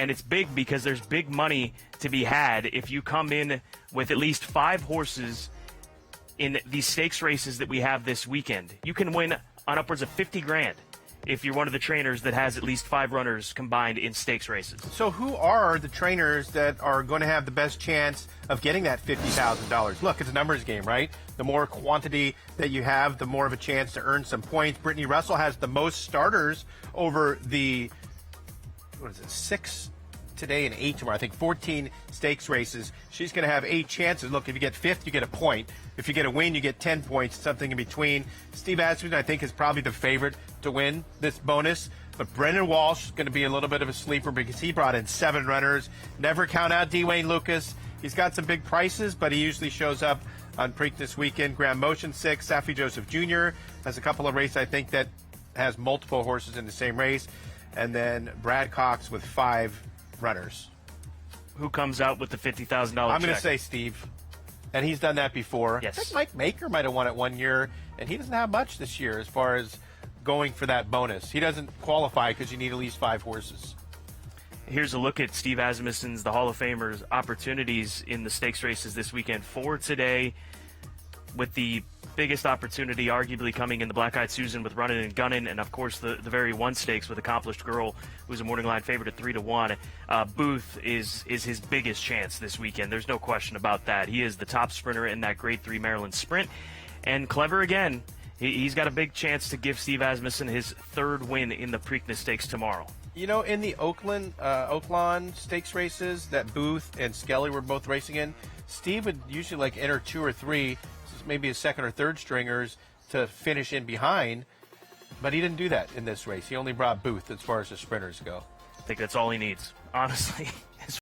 and it's big because there's big money to be had if you come in with at least 5 horses in these stakes races that we have this weekend. You can win on upwards of 50 grand if you're one of the trainers that has at least 5 runners combined in stakes races. So who are the trainers that are going to have the best chance of getting that $50,000? Look, it's a numbers game, right? The more quantity that you have, the more of a chance to earn some points. Brittany Russell has the most starters over the, 6 today and 8 tomorrow. I think 14 stakes races. She's going to have 8 chances. Look, if you get 5th, you get a point. If you get a win, you get 10 points, something in between. Steve Asmussen, I think, is probably the favorite to win this bonus. But Brendan Walsh is going to be a little bit of a sleeper because he brought in 7 runners. Never count out Dwayne Lucas. He's got some big prices, but he usually shows up on Preakness weekend. Graham Motion 6. Safi Joseph Jr. has a couple of races, I think, that has multiple horses in the same race. And then Brad Cox with 5 runners. Who comes out with the $50,000 I'm going check? to say Steve. And he's done that before. Yes. I think Mike Maker might have won it one year, and he doesn't have much this year as far as going for that bonus. He doesn't qualify because you need at least 5 horses. Here's a look at Steve Asmussen's, the Hall of Famer's, opportunities in the stakes races this weekend. 4 today, with the biggest opportunity arguably coming in the Black Eyed Susan with Runnin' and Gunnin', and of course the very one stakes with Accomplished Girl, who's a morning line favorite at 3-1. Booth is his biggest chance this weekend. There's no question about that. He is the top sprinter in that Grade 3 Maryland Sprint, and Clever again. He's got a big chance to give Steve Asmussen his 3rd win in the Preakness Stakes tomorrow. You know, in the Oaklawn stakes races that Booth and Skelly were both racing in, Steve would usually like enter 2 or 3, maybe a 2nd or 3rd stringers to finish in behind, but he didn't do that in this race. He only brought Booth as far as the sprinters go. I think that's all he needs, honestly.